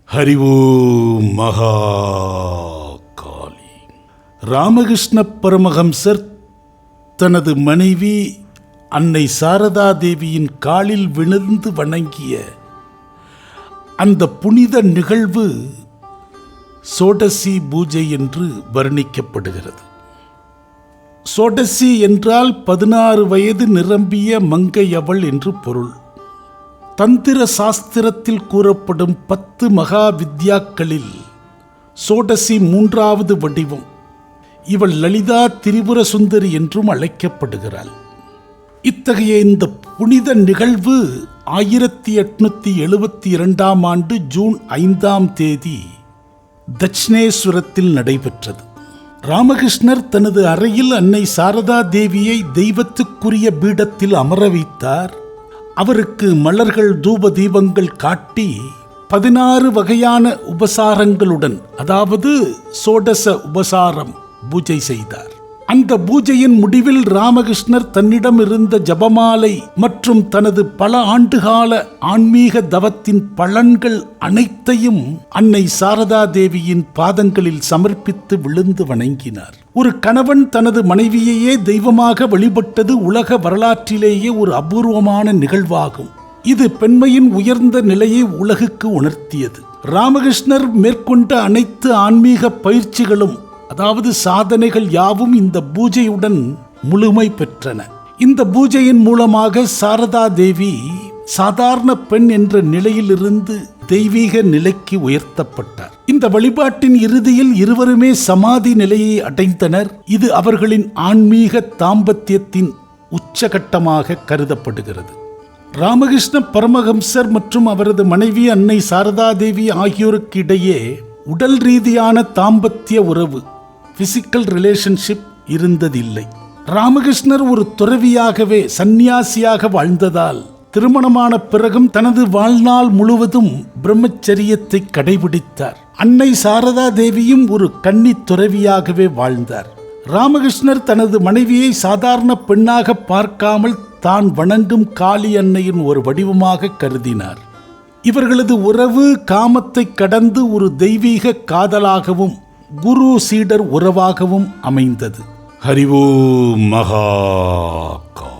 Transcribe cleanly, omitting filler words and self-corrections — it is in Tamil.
ஹரி ஓம் மகா காளி. ராமகிருஷ்ண பரமஹம்சர் தனது மனைவி அன்னை சாரதா தேவியின் காலில் விழுந்து வணங்கிய அந்த புனித நிகழ்வு சோடசி பூஜை என்று வர்ணிக்கப்படுகிறது. சோடசி என்றால் 16 வயது நிரம்பிய மங்கையவள் என்று பொருள். தந்திர சாஸ்திரத்தில் கூறப்படும் 10 மகா வித்யாக்களில் சோடசி 3வது வடிவம். இவள் லலிதா திரிபுர சுந்தரி என்றும் அழைக்கப்படுகிறாள். இத்தகைய இந்த புனித நிகழ்வு 1872ஆம் ஆண்டு ஜூன் 5ஆம் தேதி தட்சிணேஸ்வரத்தில் நடைபெற்றது. ராமகிருஷ்ணர் தனது அறையில் அன்னை சாரதா தேவியை தெய்வத்துக்குரிய பீடத்தில் அமர வைத்தார். அவருக்கு மலர்கள் தூப தீபங்கள் காட்டி 16 வகையான உபசாரங்களுடன், அதாவது சோடச உபசாரம் பூஜை செய்தார். அந்த பூஜையின் முடிவில் ராமகிருஷ்ணர் தன்னிடம் இருந்த ஜபமாலை மற்றும் தனது பல ஆண்டுகால ஆன்மீக தவத்தின் பலன்கள் அனைத்தையும் அன்னை சாரதா தேவியின் பாதங்களில் சமர்ப்பித்து விழுந்து வணங்கினார். ஒரு கணவன் தனது மனைவியையே தெய்வமாக வழிபட்டது உலக வரலாற்றிலேயே ஒரு அபூர்வமான நிகழ்வாகும். இது பெண்மையின் உயர்ந்த நிலையை உலகுக்கு உணர்த்தியது. ராமகிருஷ்ணர் மேற்கொண்ட அனைத்து ஆன்மீக பயிற்சிகளும், அதாவது சாதனைகள் யாவும் இந்த பூஜையுடன் முழுமை பெற்றன. இந்த பூஜையின் மூலமாக சாரதா தேவி சாதாரண பெண் என்ற நிலையிலிருந்து தெய்வீக நிலைக்கு உயர்த்தப்பட்டார். இந்த வழிபாட்டின் இறுதியில் இருவருமே சமாதி நிலையை அடைந்தனர். இது அவர்களின் ஆன்மீக தாம்பத்தியத்தின் உச்சகட்டமாக கருதப்படுகிறது. ராமகிருஷ்ண பரமஹம்சர் மற்றும் அவரது மனைவி அன்னை சாரதா தேவி ஆகியோருக்கு இடையே உடல் ரீதியான தாம்பத்திய உறவு, பிசிக்கல் ரிலேஷன்ஷிப் இருந்ததில்லை. ராமகிருஷ்ணர் ஒரு துறவியாகவே சந்நியாசியாக வாழ்ந்ததால் திருமணமான பிறகும் தனது வாழ்நாள் முழுவதும் பிரம்மச்சரியத்தை கடைபிடித்தார். அன்னை சாரதா தேவியும் ஒரு கன்னி துறவியாகவே வாழ்ந்தார். ராமகிருஷ்ணர் தனது மனைவியை சாதாரண பெண்ணாக பார்க்காமல் தான் வணங்கும் காளி அன்னையின் ஒரு வடிவமாக கருதினார். இவர்களது உறவு காமத்தை கடந்து ஒரு தெய்வீக காதலாகவும் குரு சீடர் உறவாகவும் அமைந்தது. ஹரி ஓம் மகா காளி.